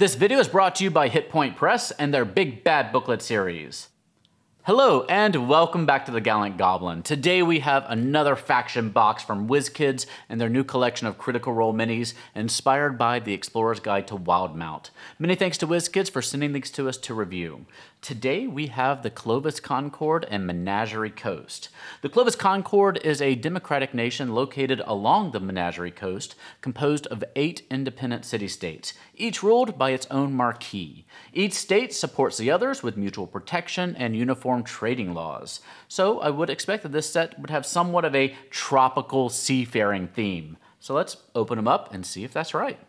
This video is brought to you by Hit Point Press and their Big Bad Booklet series. Hello and welcome back to the Gallant Goblin. Today we have another faction box from WizKids and their new collection of Critical Role minis inspired by the Explorer's Guide to Wildemount. Many thanks to WizKids for sending these to us to review. Today we have the Clovis Concord and Menagerie Coast. The Clovis Concord is a democratic nation located along the Menagerie Coast, composed of 8 independent city-states, each ruled by its own marquis. Each state supports the others with mutual protection and uniform trading laws. So I would expect that this set would have somewhat of a tropical seafaring theme. So let's open them up and see if that's right.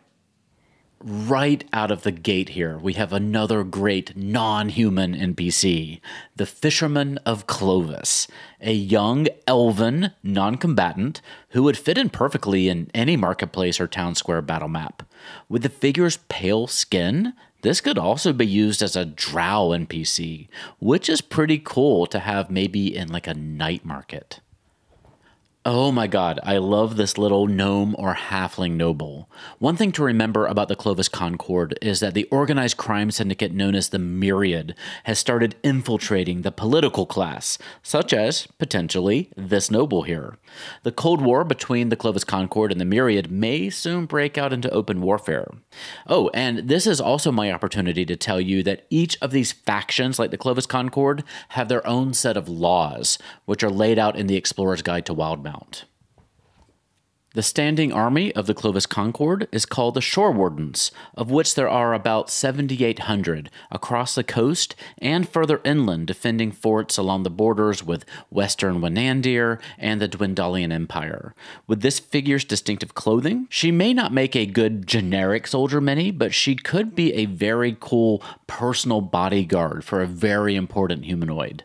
Right out of the gate here, we have another great non-human NPC, the Fisherman of Clovis, a young, elven non-combatant who would fit in perfectly in any marketplace or town square battle map. With the figure's pale skin, this could also be used as a drow NPC, which is pretty cool to have maybe in like a night market. Oh my god, I love this little gnome or halfling noble. One thing to remember about the Clovis Concord is that the organized crime syndicate known as the Myriad has started infiltrating the political class, such as, potentially, this noble here. The Cold War between the Clovis Concord and the Myriad may soon break out into open warfare. Oh, and this is also my opportunity to tell you that each of these factions, like the Clovis Concord, have their own set of laws, which are laid out in the Explorer's Guide to Wildemount. The standing army of the Clovis Concord is called the Shore Wardens, of which there are about 7,800 across the coast and further inland, defending forts along the borders with Western Wenandir and the Dwendalian Empire. With this figure's distinctive clothing, she may not make a good generic soldier mini, but she could be a very cool personal bodyguard for a very important humanoid.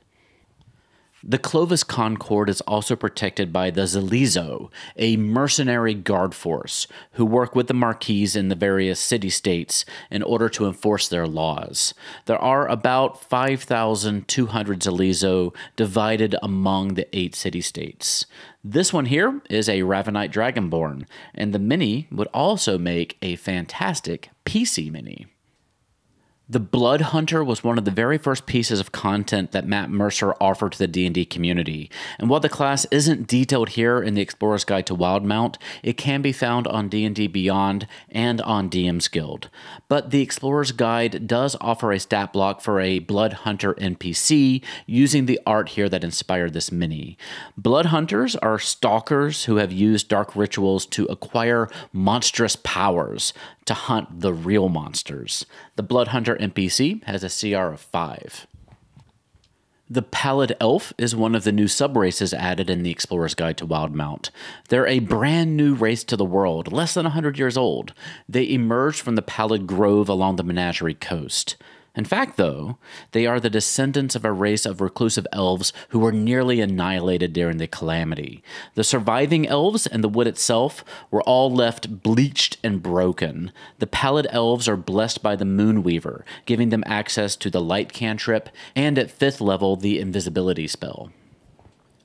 The Clovis Concord is also protected by the Zalizo, a mercenary guard force who work with the marquis in the various city-states in order to enforce their laws. There are about 5,200 Zalizo divided among the 8 city-states. This one here is a Ravenite Dragonborn, and the mini would also make a fantastic PC mini. The Blood Hunter was one of the very first pieces of content that Matt Mercer offered to the D&D community, and while the class isn't detailed here in the Explorer's Guide to Wildemount, it can be found on D&D Beyond and on DM's Guild. But the Explorer's Guide does offer a stat block for a Blood Hunter NPC using the art here that inspired this mini. Blood Hunters are stalkers who have used dark rituals to acquire monstrous powers to hunt the real monsters. The Blood Hunter NPC has a CR of 5. The Pallid Elf is one of the new subraces added in the Explorer's Guide to Wildemount. They're a brand new race to the world, less than 100 years old. They emerged from the Pallid Grove along the Menagerie Coast. In fact, though, they are the descendants of a race of reclusive elves who were nearly annihilated during the Calamity. The surviving elves and the wood itself were all left bleached and broken. The Pallid Elves are blessed by the Moonweaver, giving them access to the Light Cantrip, and at 5th level, the Invisibility spell.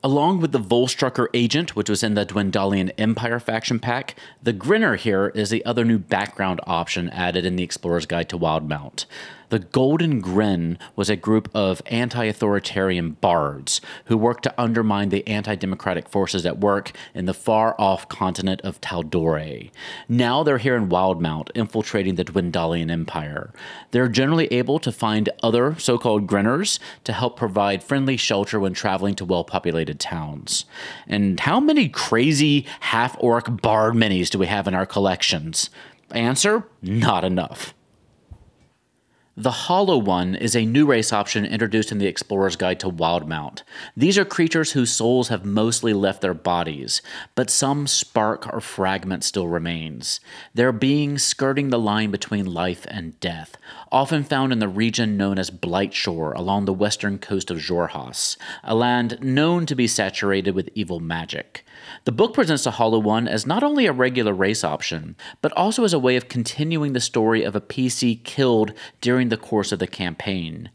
Along with the Volstrucker Agent, which was in the Dwendalian Empire faction pack, the Grinner here is the other new background option added in the Explorer's Guide to Wildemount. The Golden Grin was a group of anti-authoritarian bards who worked to undermine the anti-democratic forces at work in the far-off continent of Tal'Dorei. Now they're here in Wildemount, infiltrating the Dwendalian Empire. They're generally able to find other so-called Grinners to help provide friendly shelter when traveling to well-populated towns. And how many crazy half-orc bard minis do we have in our collections? Answer, not enough. The Hollow One is a new race option introduced in the Explorer's Guide to Wildemount. These are creatures whose souls have mostly left their bodies, but some spark or fragment still remains. They're beings skirting the line between life and death, often found in the region known as Blightshore along the western coast of Xhorhas, a land known to be saturated with evil magic. The book presents the Hollow One as not only a regular race option, but also as a way of continuing the story of a PC killed during the course of the campaign.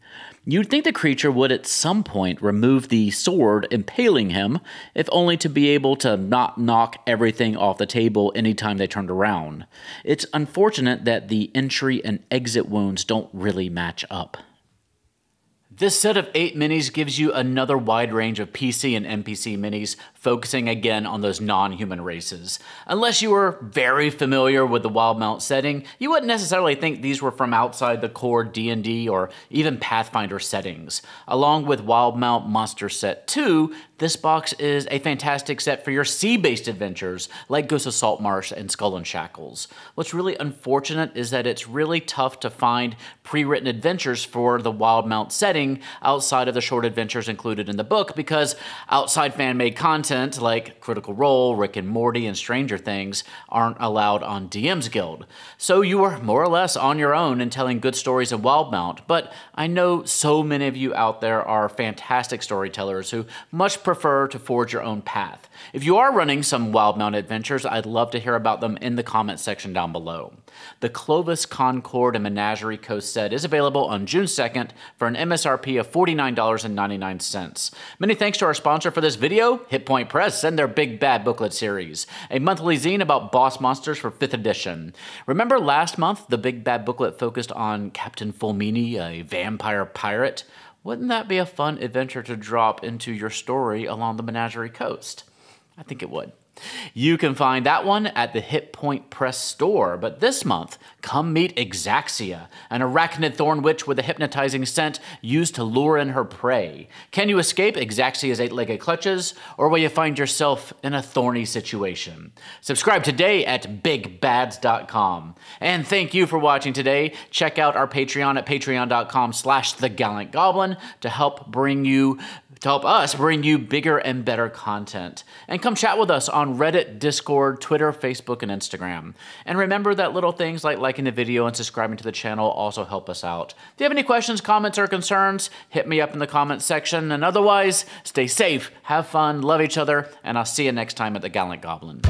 You'd think the creature would at some point remove the sword impaling him, if only to be able to not knock everything off the table anytime they turned around. It's unfortunate that the entry and exit wounds don't really match up. This set of 8 minis gives you another wide range of PC and NPC minis, focusing again on those non-human races. Unless you were very familiar with the Wildemount setting, you wouldn't necessarily think these were from outside the core D&D or even Pathfinder settings. Along with Wildemount Monster Set 2, this box is a fantastic set for your sea-based adventures, like Ghost of Saltmarsh and Skull and Shackles. What's really unfortunate is that it's really tough to find pre-written adventures for the Wildemount setting outside of the short adventures included in the book, because outside fan-made content like Critical Role, Rick and Morty, and Stranger Things aren't allowed on DM's Guild. So you are more or less on your own in telling good stories in Wildemount, but I know so many of you out there are fantastic storytellers who much prefer to forge your own path. If you are running some Wildemount adventures, I'd love to hear about them in the comment section down below. The Clovis, Concord, and Menagerie Coast set is available on June 2nd for an MSRP of $49.99. Many thanks to our sponsor for this video, Hit Point Press, and their Big Bad Booklet series, a monthly zine about boss monsters for 5th edition. Remember last month, the Big Bad Booklet focused on Captain Fulmini, a vampire pirate? Wouldn't that be a fun adventure to drop into your story along the Menagerie Coast? I think it would. You can find that one at the Hit Point Press store, but this month, come meet Exaxia, an arachnid thorn witch with a hypnotizing scent used to lure in her prey. Can you escape Exaxia's 8-legged clutches, or will you find yourself in a thorny situation? Subscribe today at bigbads.com. And thank you for watching today. Check out our Patreon at patreon.com/thegallantgoblin to help us bring you bigger and better content. And come chat with us on Reddit, Discord, Twitter, Facebook, and Instagram. And remember that little things like liking the video and subscribing to the channel also help us out. If you have any questions, comments, or concerns, hit me up in the comments section. And otherwise, stay safe, have fun, love each other, and I'll see you next time at the Gallant Goblin.